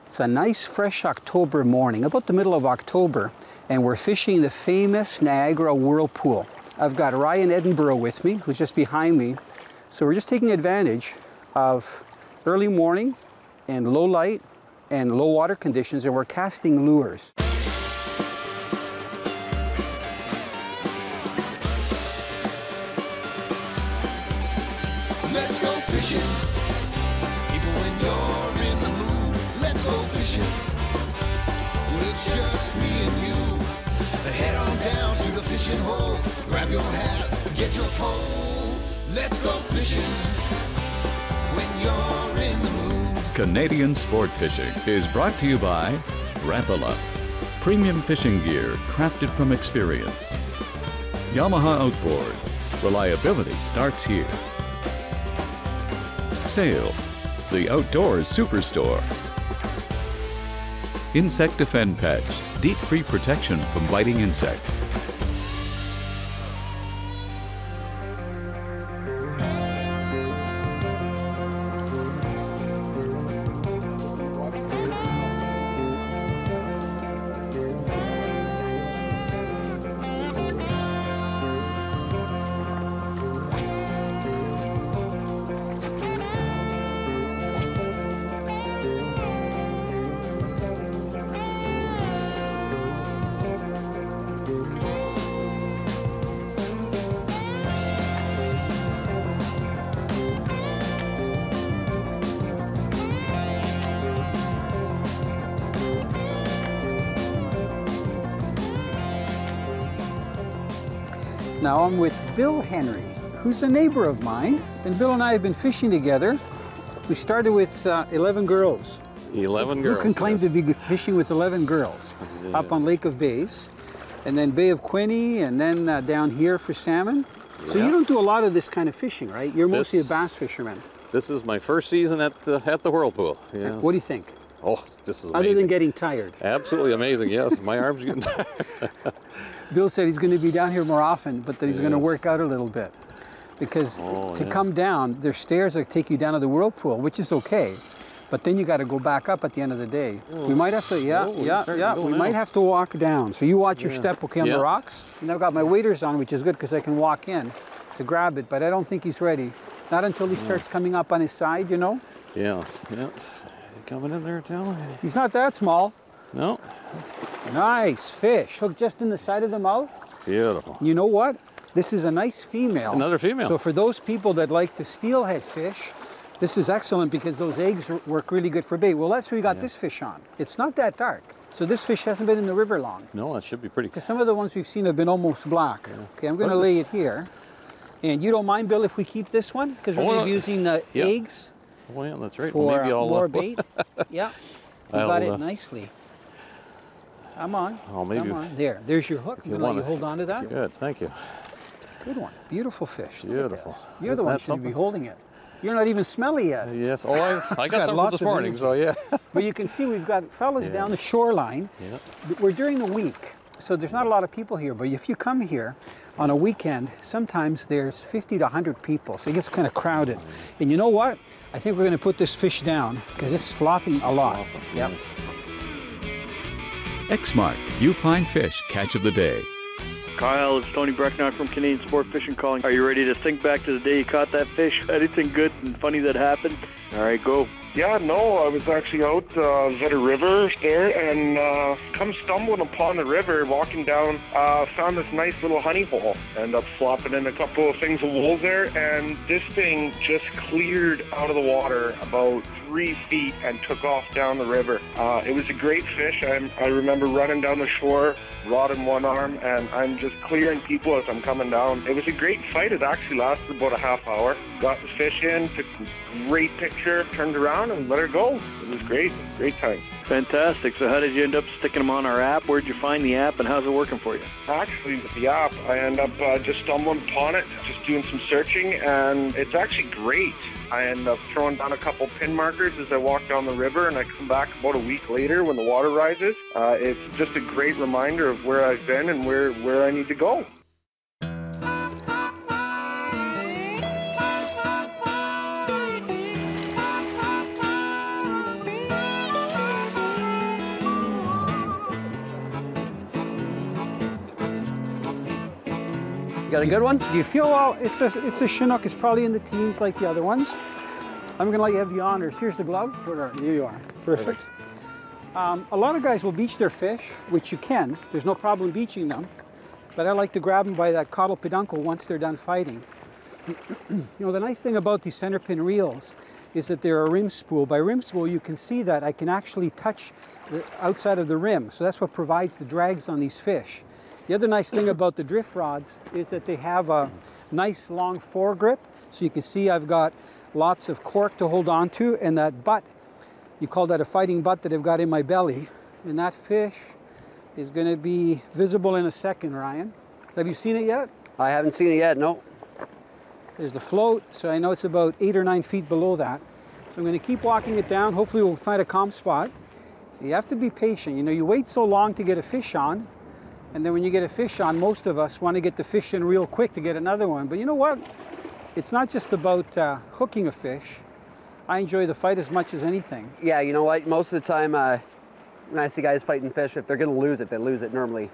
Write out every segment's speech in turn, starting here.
It's a nice fresh October morning, about the middle of October, and we're fishing the famous Niagara Whirlpool. I've got Ryan Edenborough with me, who's just behind me. So we're just taking advantage of early morning and low light and low water conditions, and we're casting lures. Let's go fishing. People, when you're in the mood, let's go fishing. Well, it's just me and you. Head on down to the fishing hole. Grab your hat, get your pole. Let's go fishing when you're in the mood. Canadian Sport Fishing is brought to you by Rapala. Premium fishing gear crafted from experience. Yamaha Outboards. Reliability starts here. Sail, the outdoors superstore. Insect Defend Patch, deep-free protection from biting insects. Now I'm with Bill Henry, who's a neighbor of mine, and Bill and I have been fishing together. We started with 11 girls. 11 girls. Who can claim to be fishing with 11 girls? Yes. Up on Lake of Bays, and then Bay of Quinte, and then down here for salmon. Yeah. So you don't do a lot of this kind of fishing, right? You're mostly a bass fisherman. This is my first season at the Whirlpool. Yes. What do you think? Oh, this is amazing. Other than getting tired. Absolutely amazing, yes. My arms are getting tired. Bill said he's going to be down here more often, but that he's going to work out a little bit. Because to come down, there's stairs that take you down to the Whirlpool, which is okay. But then you got to go back up at the end of the day. We might have to, we might have to walk down. So you watch your step, okay, on the rocks. And I've got my waders on, which is good because I can walk in to grab it, but I don't think he's ready. Not until he starts coming up on his side, you know? Yeah. Coming in there, Italo? He's not that small. No. Nice fish. Hooked just in the side of the mouth. Beautiful. You know what? This is a nice female. Another female. So for those people that like to steelhead fish, this is excellent because those eggs work really good for bait. Well, that's where we got this fish on. It's not that dark. So this fish hasn't been in the river long. No, it should be pretty. Because some of the ones we've seen have been almost black. Yeah. Okay, I'm going to lay it here. And you don't mind, Bill, if we keep this one? Because we're going to be using the eggs. Oh, yeah, that's right. For maybe I'll, more bait. Yeah, you got it nicely. Come on. Oh, maybe. Come on. There's your hook. I'm going to let you hold on to that. Good, thank you. Good one. Beautiful fish. Beautiful. You're the one who should be holding it. You're not even smelly yet. Yes. Oh, I got some for this morning, so yeah. But you can see we've got fellas down the shoreline. Yeah. We're during the week, so there's not a lot of people here. But if you come here on a weekend, sometimes there's 50 to 100 people, so it gets kind of crowded. And you know what? I think we're going to put this fish down because it's flopping a lot. Yep. X-Mark, you find fish catch of the day. Kyle, it's Tony Brecknock from Canadian Sport Fishing calling. Are you ready to think back to the day you caught that fish? Anything good and funny that happened? All right, go. Yeah, no, I was actually out at a river there and come stumbling upon the river, walking down, found this nice little honey hole. Ended up flopping in a couple of things of wool there, and this thing just cleared out of the water about 3 feet and took off down the river. It was a great fish. I remember running down the shore, rod in one arm, and I'm just clearing people as I'm coming down. It was a great fight. It actually lasted about a half hour. Got the fish in, took a great picture, turned around and let her go. It was great. Great time. Fantastic. So how did you end up sticking them on our app? Where'd you find the app and how's it working for you? Actually, with the app, I end up just stumbling upon it, just doing some searching, and it's actually great. I end up throwing down a couple pin markers as I walk down the river, and I come back about a week later when the water rises. It's just a great reminder of where I've been and where I need to go. You got a good one? Do you feel, well, it's a Chinook. It's probably in the teens like the other ones. I'm gonna let you have the honors. Here's the glove. Here you are. Perfect. A lot of guys will beach their fish, which you can. There's no problem beaching them. But I like to grab them by that caudal peduncle once they're done fighting. You know, the nice thing about these Centerpin reels is that they're a rim spool. By rim spool, you can see that I can actually touch the outside of the rim. So that's what provides the drags on these fish. The other nice thing about the drift rods is that they have a nice long foregrip. So you can see I've got lots of cork to hold on to, and that butt, you call that a fighting butt that I've got in my belly. And that fish is going to be visible in a second, Ryan. Have you seen it yet? I haven't seen it yet, no. There's the float, so I know it's about 8 or 9 feet below that. So I'm going to keep walking it down. Hopefully we'll find a calm spot. You have to be patient. You know, you wait so long to get a fish on, and then when you get a fish on, most of us want to get the fish in real quick to get another one. But you know what? It's not just about hooking a fish. I enjoy the fight as much as anything. Yeah, you know what? Most of the time, when I see guys fighting fish, if they're going to lose it, they lose it normally.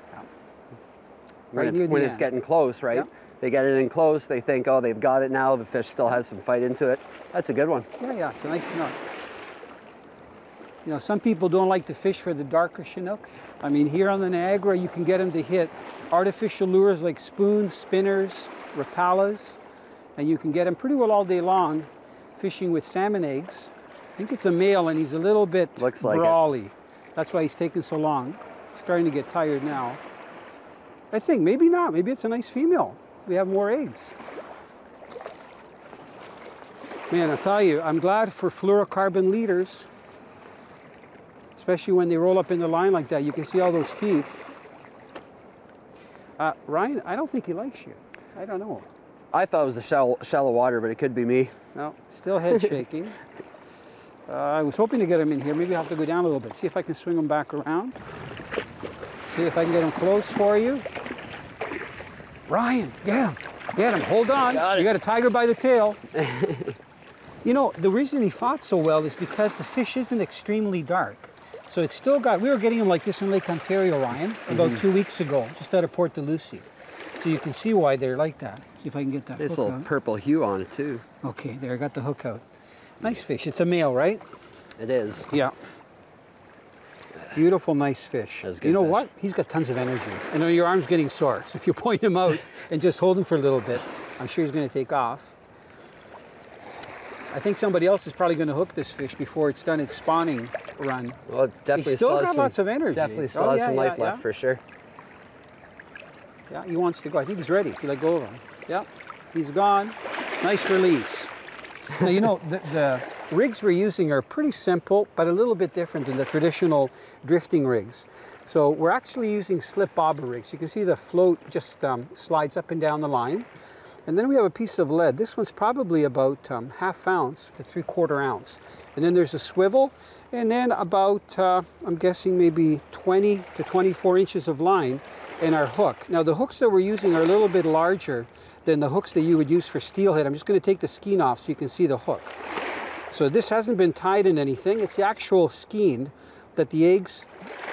When it's getting close, right? Yep. They get it in close, they think, oh, they've got it now, the fish still has some fight into it. That's a good one. Yeah, it's a nice Chinook. You know, some people don't like to fish for the darker Chinooks. I mean, here on the Niagara, you can get them to hit artificial lures like spoons, spinners, Rapalas, and you can get them pretty well all day long fishing with salmon eggs. I think it's a male, and he's a little bit brawly. That's why he's taking so long. He's starting to get tired now. I think, maybe not. Maybe it's a nice female. We have more eggs. Man, I'll tell you, I'm glad for fluorocarbon leaders, especially when they roll up in the line like that. You can see all those teeth. Ryan, I don't think he likes you. I don't know. I thought it was the shallow water, but it could be me. No, still head shaking. I was hoping to get him in here. Maybe I'll have to go down a little bit. See if I can swing him back around. See if I can get him close for you. Ryan, get him. Get him. Hold on. You got a tiger by the tail. You know, the reason he fought so well is because the fish isn't extremely dark. So it's still got, we were getting them like this in Lake Ontario, Ryan, about 2 weeks ago, just out of Port de Lucie. So you can see why they're like that. See if I can get that This hook little out. purple hue on it too. Okay, there, I got the hook out. Nice fish. It's a male, right? It is. Yeah. Beautiful, nice fish. That's good you know fish. what? He's got tons of energy. I know your arm's getting sore, so if you point him out and just hold him for a little bit, I'm sure he's going to take off. I think somebody else is probably going to hook this fish before it's done its spawning run. Well, it definitely He's still got some, lots of energy. Definitely still has some life left for sure. Yeah, he wants to go. I think he's ready. If you let go of him. Yeah, he's gone. Nice release. Now, you know, the rigs we're using are pretty simple, but a little bit different than the traditional drifting rigs. So we're actually using slip bobber rigs. You can see the float just slides up and down the line. And then we have a piece of lead. This one's probably about ½ ounce to 3/4 ounce. And then there's a swivel, and then about, I'm guessing maybe 20 to 24 inches of line in our hook. Now the hooks that we're using are a little bit larger than the hooks that you would use for steelhead. I'm just going to take the skein off so you can see the hook. So this hasn't been tied in anything. It's the actual skein that the eggs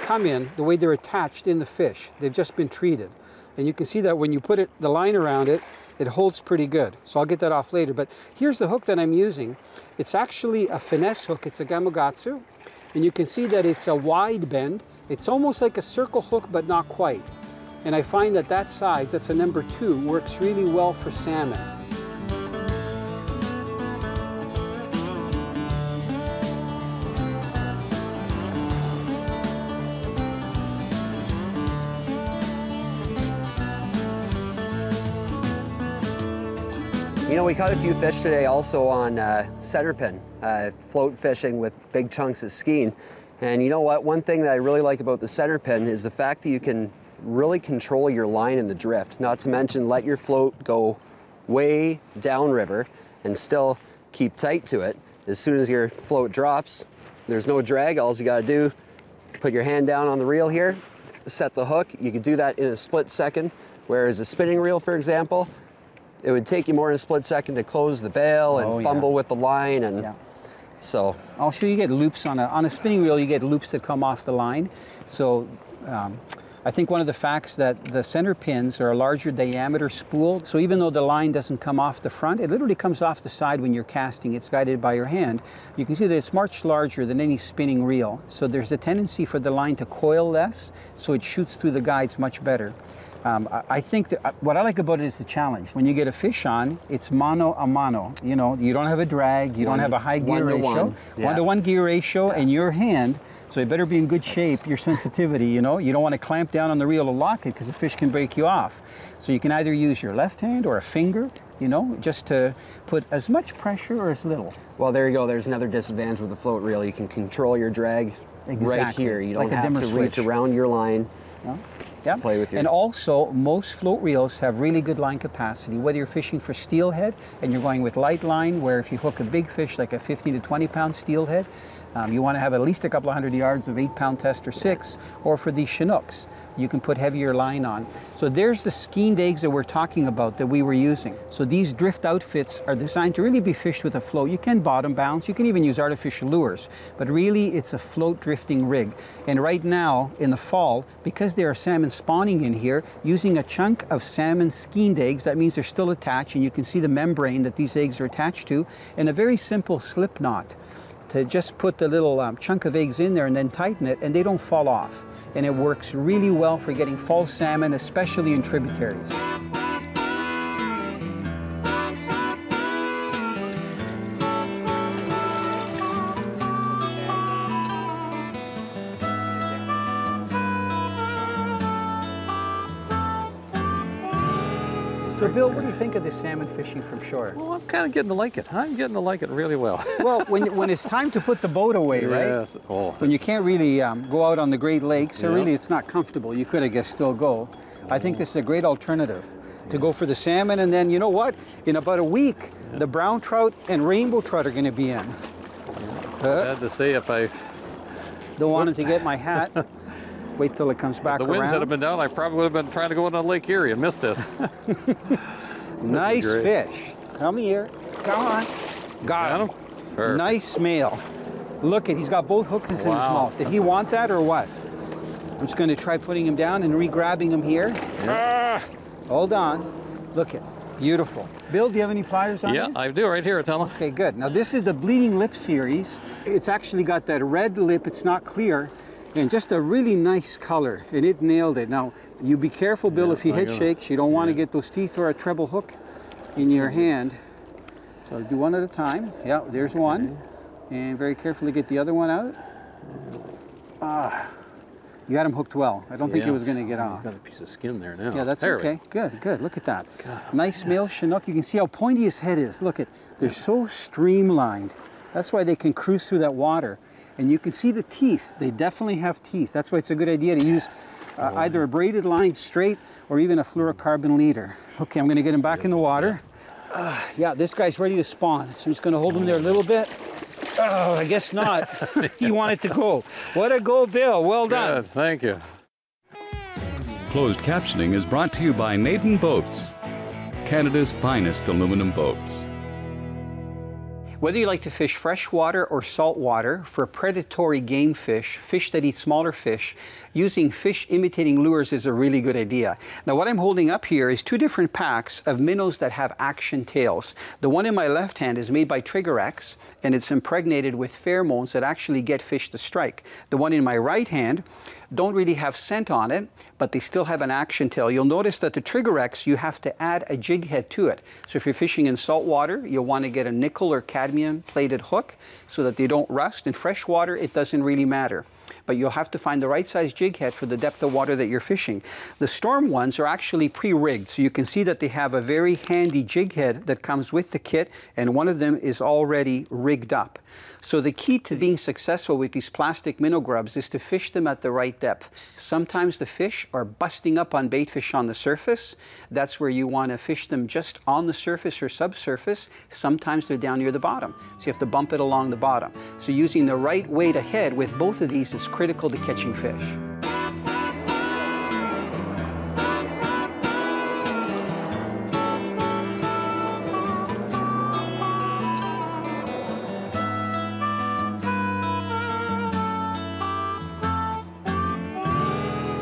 come in, the way they're attached in the fish. They've just been treated. And you can see that when you put the line around it, it holds pretty good. So I'll get that off later. But here's the hook that I'm using. It's actually a finesse hook. It's a gamugatsu. And you can see that it's a wide bend. It's almost like a circle hook, but not quite. And I find that that size, that's a number 2, works really well for salmon. You know, we caught a few fish today also on Centerpin, float fishing with big chunks of skein. And you know what? One thing that I really like about the Centerpin is the fact that you can really control your line in the drift. Not to mention let your float go way downriver and still keep tight to it. As soon as your float drops, there's no drag. All you gotta do, put your hand down on the reel here, set the hook. You can do that in a split second. Whereas a spinning reel, for example, it would take you more than a split second to close the bail and fumble with the line, and so. I'll show you get loops on a spinning reel. You get loops that come off the line. So I think one of the facts that the center pins are a larger diameter spool, so even though the line doesn't come off the front, it literally comes off the side when you're casting. It's guided by your hand. You can see that it's much larger than any spinning reel. So there's a tendency for the line to coil less, so it shoots through the guides much better. I think that what I like about it is the challenge. When you get a fish on, it's mano a mano. You know, you don't have a drag, you don't have a high gear ratio. 1-to-1 gear ratio, and your hand. So it better be in good shape, your sensitivity, you know. You don't want to clamp down on the reel to lock it because the fish can break you off. So you can either use your left hand or a finger, you know, just to put as much pressure or as little. Well, there you go. There's another disadvantage with the float reel. You can control your drag right here. You don't have to reach around your line. Yeah. Play with your... And also, most float reels have really good line capacity. Whether you're fishing for steelhead and you're going with light line, where if you hook a big fish like a 15 to 20 pound steelhead, you want to have at least a couple of 100 yards of 8-pound test or 6, or for these Chinooks, you can put heavier line on. So there's the skeined eggs that we're talking about that we were using. So these drift outfits are designed to really be fished with a float. You can bottom bounce, you can even use artificial lures, but really it's a float drifting rig. And right now in the fall, because there are salmon spawning in here, using a chunk of salmon skeined eggs, that means they're still attached, and you can see the membrane that these eggs are attached to, and a very simple slip knot to just put the little chunk of eggs in there and then tighten it, and they don't fall off. And it works really well for getting fall salmon, especially in tributaries. So Bill, what do you think of this salmon fishing from shore? Well, I'm kind of getting to like it. I'm getting to like it really well. Well, when it's time to put the boat away, right? Yes. Oh, when you can't really go out on the Great Lakes, so really it's not comfortable. You could, I guess, still go. I think this is a great alternative to go for the salmon, and then you know what? In about a week, the brown trout and rainbow trout are going to be in. Sad to say if I don't want to get my hat. Wait till it comes back around. The winds that have been down, I probably would have been trying to go into Lake Erie and missed this. Nice fish. Come here. Come on. Got him. Perfect. Nice male. Look at, he's got both hooks in his mouth. Did he want that or what? I'm just going to try putting him down and re-grabbing him here. Hold on. Look at, beautiful. Bill, do you have any pliers on Yeah, there? I do right here, Italo. Okay, good. Now this is the Bleeding Lip series. It's actually got that red lip. It's not clear. And just a really nice color, and it nailed it. Now, you be careful, Bill, if you head shakes. You don't want to get those teeth or a treble hook in your hand. So do one at a time. Yeah, there's one. And very carefully get the other one out. You got him hooked well. I don't think he was going to get off. Got a piece of skin there now. Yeah, that's okay. Good, good. Look at that. Nice male Chinook. You can see how pointy his head is. Look at, they're so streamlined. That's why they can cruise through that water. And you can see the teeth. They definitely have teeth. That's why it's a good idea to use either a braided line straight or even a fluorocarbon leader. Okay, I'm going to get him back in the water. Yeah, this guy's ready to spawn. So I'm just going to hold him there a little bit. Oh, I guess not. He wanted to go. What a go, Bill. Well done. Good, thank you. Closed captioning is brought to you by Naden Boats, Canada's finest aluminum boats. Whether you like to fish freshwater or saltwater for predatory game fish, fish that eat smaller fish, using fish imitating lures is a really good idea. Now what I'm holding up here is two different packs of minnows that have action tails. The one in my left hand is made by Trigger X, and it's impregnated with pheromones that actually get fish to strike. The one in my right hand don't really have scent on it, but they still have an action tail. You'll notice that the Trigger X, you have to add a jig head to it. So if you're fishing in salt water, you'll want to get a nickel or cadmium plated hook so that they don't rust. In fresh water, it doesn't really matter. But you'll have to find the right size jig head for the depth of water that you're fishing. The Storm ones are actually pre-rigged, so you can see that they have a very handy jig head that comes with the kit, and one of them is already rigged up. So the key to being successful with these plastic minnow grubs is to fish them at the right depth. Sometimes the fish are busting up on bait fish on the surface. That's where you want to fish them just on the surface or subsurface. Sometimes they're down near the bottom, so you have to bump it along the bottom. So using the right weight ahead with both of these is critical to catching fish.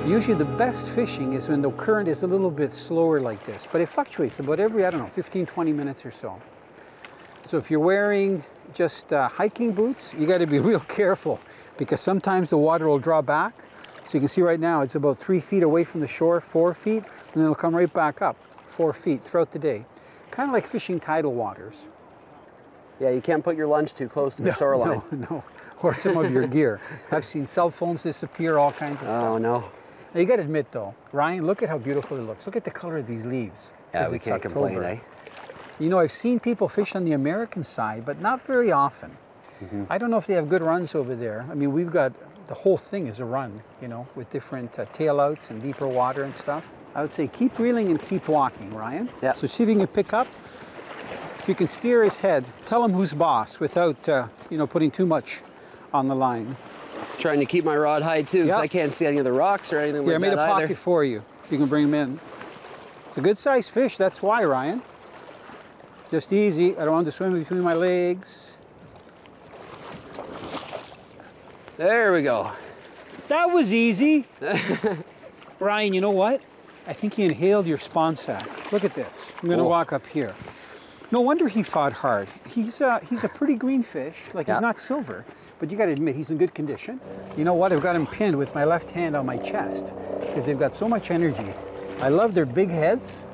Usually the best fishing is when the current is a little bit slower like this, but it fluctuates about every, I don't know, 15, 20 minutes or so. So if you're wearing just hiking boots, you got to be real careful because sometimes the water will draw back. So you can see right now it's about 3 feet away from the shore, 4 feet, and then it'll come right back up 4 feet throughout the day. Kind of like fishing tidal waters. Yeah, you can't put your lunch too close to the shoreline. No, or some of your gear. I've seen cell phones disappear, all kinds of stuff. Oh, no. Now you got to admit though, Ryan, look at how beautiful it looks. Look at the color of these leaves. Yeah, we can't complain, eh? You know, I've seen people fish on the American side, but not very often. I don't know if they have good runs over there. I mean, we've got, the whole thing is a run, you know, with different tail outs and deeper water and stuff. I would say keep reeling and keep walking, Ryan. Yeah. So see if you can pick up. If you can steer his head, tell him who's boss without, you know, putting too much on the line. Trying to keep my rod high too, because Yep. I can't see any of the rocks or anything Yeah, I like made that a either. pocket for you, if you can bring him in. It's a good sized fish, that's why, Ryan. Just easy, I don't want him to swim between my legs. There we go. That was easy. Ryan, you know what? I think he inhaled your spawn sack. Look at this. I'm gonna walk up here. No wonder he fought hard. He's a pretty green fish, like he's not silver, but you gotta admit he's in good condition. You know what? I've got him pinned with my left hand on my chest because they've got so much energy. I love their big heads.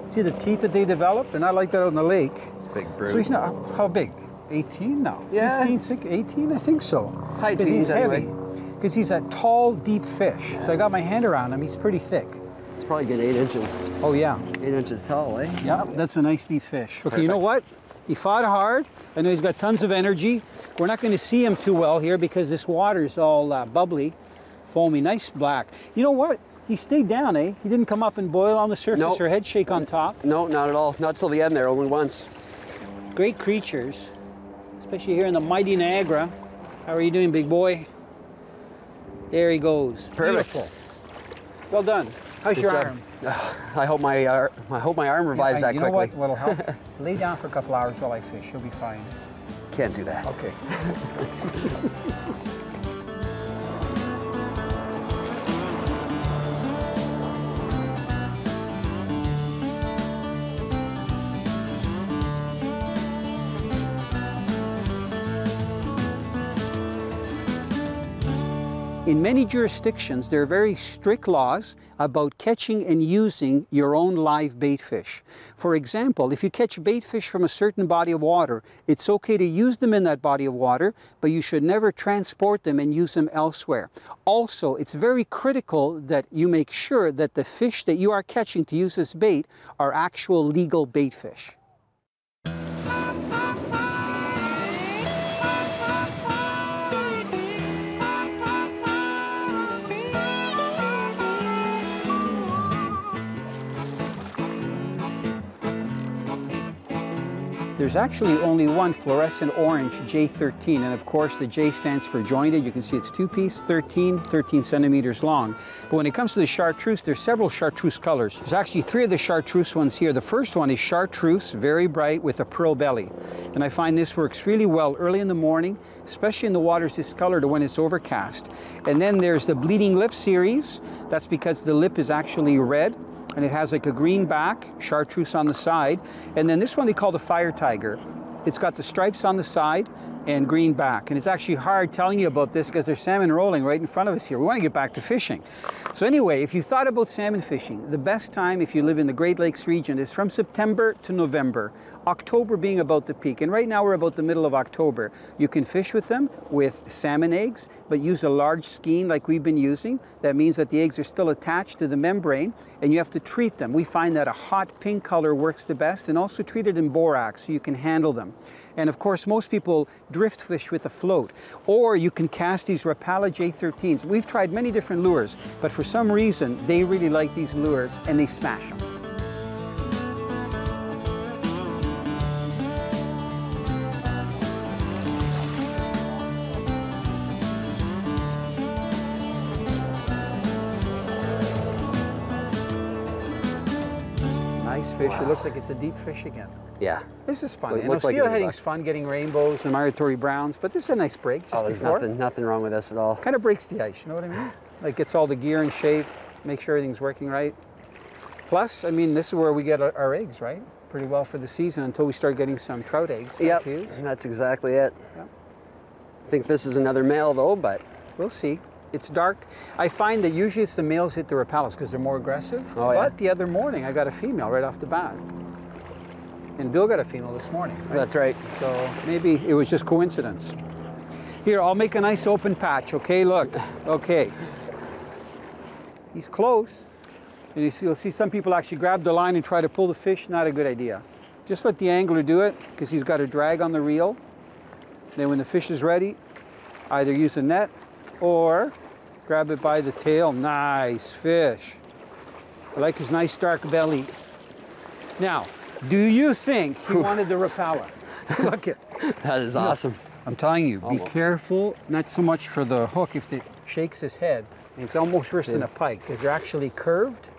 See the teeth that they develop? They're not like that out in the lake. It's a big brute. So he's not, how big? 18 now? Yeah. 15, 16, 18? I think so. High 'Cause teens he's heavy. anyway. Because he's a tall, deep fish. So I got my hand around him. He's pretty thick. It's probably good 8 inches. Oh yeah. 8 inches tall, eh? Yeah, that's a nice deep fish. Okay, you know what? He fought hard. I know he's got tons of energy. We're not going to see him too well here because this water is all bubbly, foamy, nice black. You know what? He stayed down, eh? He didn't come up and boil on the surface Nope. or head shake on top. No, not at all. Not till the end there, only once. Great creatures, especially here in the mighty Niagara. How are you doing, big boy? There he goes. Perfect. Beautiful. Well done. How's Good your job. arm? I hope my arm revives that You know quickly. what? What'll help? Lay down for a couple hours while I fish. You'll be fine. Can't do that. Okay. In many jurisdictions, there are very strict laws about catching and using your own live bait fish. For example, if you catch bait fish from a certain body of water, it's okay to use them in that body of water, but you should never transport them and use them elsewhere. Also, it's very critical that you make sure that the fish that you are catching to use as bait are actual legal bait fish. There's actually only one fluorescent orange J13, and of course the J stands for jointed. You can see it's two-piece, 13 centimeters long. But when it comes to the chartreuse, there's several chartreuse colors. There's actually 3 of the chartreuse ones here. The first one is chartreuse, very bright with a pearl belly. And I find this works really well early in the morning, especially in the waters discolored or when it's overcast. And then there's the bleeding lip series. That's because the lip is actually red, and it has like a green back, chartreuse on the side. And then this one they call the fire tiger. It's got the stripes on the side and green back. And it's actually hard telling you about this because there's salmon rolling right in front of us here. We want to get back to fishing. So anyway, if you thought about salmon fishing, the best time if you live in the Great Lakes region is from September to November. October being about the peak, and right now we're about the middle of October. You can fish with them with salmon eggs, but use a large skein like we've been using. That means that the eggs are still attached to the membrane, and you have to treat them. We find that a hot pink color works the best, and also treat it in borax so you can handle them. And of course, most people drift fish with a float, or you can cast these Rapala J13s. We've tried many different lures, but for some reason, they really like these lures, and they smash them. Nice fish. Wow. It looks like it's a deep fish again. Yeah. This is fun. Well, And like steelheading's fun, getting rainbows and migratory browns, but this is a nice break. Oh, there's nothing wrong with this at all. Kind of breaks the ice, you know what I mean? Like gets all the gear in shape. make sure everything's working right. Plus, I mean, this is where we get our eggs, right? Pretty well for the season until we start getting some trout eggs. Yep, that's exactly it. Yep. I think this is another male though, but we'll see. It's dark. I find that usually it's the males hit the Rapalas because they're more aggressive. Oh, but the other morning I got a female right off the bat. And Bill got a female this morning. Right? That's right. So maybe it was just coincidence. Here, I'll make a nice open patch, okay? Look, okay. He's close. And you'll see some people actually grab the line and try to pull the fish. Not a good idea. Just let the angler do it because he's got a drag on the reel. Then when the fish is ready, either use a net or grab it by the tail. Nice fish. I like his nice dark belly. Now, do you think he wanted the Rapala? Look it. That is awesome. I'm telling you, Almost. Be careful, not so much for the hook if it shakes his head. It's almost worse than a pike because they're actually curved.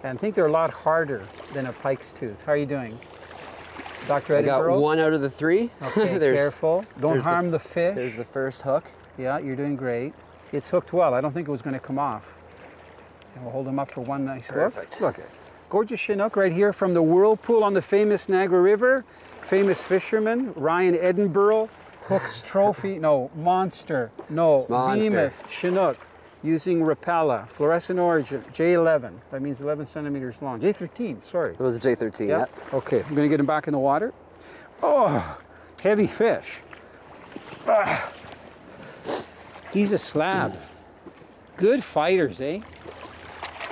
And I think they're a lot harder than a pike's tooth. How are you doing? Dr. Edenborough? I got 1 out of the 3. Okay, careful. Don't harm the fish. There's the first hook. Yeah, you're doing great. It's hooked well. I don't think it was going to come off. And we'll hold him up for one nice Perfect. look. Look at it. Gorgeous Chinook right here from the Whirlpool on the famous Niagara River. Famous fisherman, Ryan Edenborough. Hook's trophy, no, monster, behemoth, Chinook. Using Rapala, fluorescent origin, J11. That means 11 centimeters long. J13, sorry. It was a J13, yeah. Okay, I'm gonna get him back in the water. Oh, heavy fish. Ah. He's a slab. Good fighters, eh?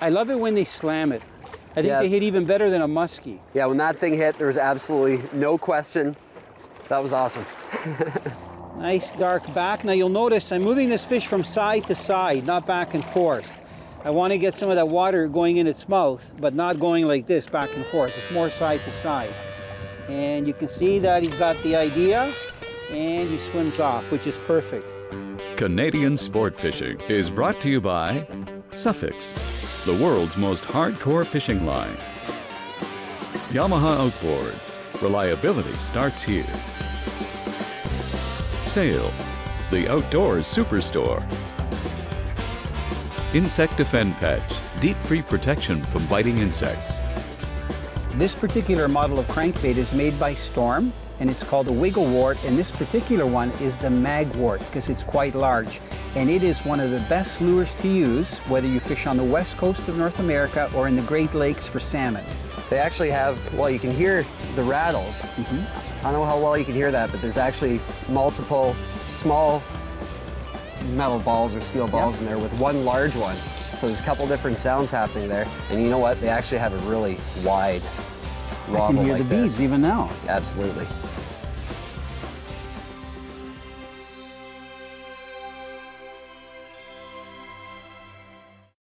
I love it when they slam it. I think they hit even better than a muskie. Yeah, when that thing hit, there was absolutely no question. That was awesome. Nice dark back. Now you'll notice I'm moving this fish from side to side, not back and forth. I want to get some of that water going in its mouth, but not going like this, back and forth. It's more side to side. And you can see that he's got the idea, and he swims off, which is perfect. Canadian Sport Fishing is brought to you by Suffix, the world's most hardcore fishing line. Yamaha Outboards, reliability starts here. Sail, the outdoors superstore. Insect Defend Patch, deep-free protection from biting insects. This particular model of crankbait is made by Storm, and it's called the Wiggle Wart, and this particular one is the Magwort because it's quite large. And it is one of the best lures to use, whether you fish on the west coast of North America or in the Great Lakes for salmon. They actually have, well, you can hear the rattles. I don't know how well you can hear that, but there's actually multiple small metal balls or steel balls in there with one large one. So there's a couple different sounds happening there. And you know what? They actually have a really wide I can hear like the beads this. even now. Absolutely.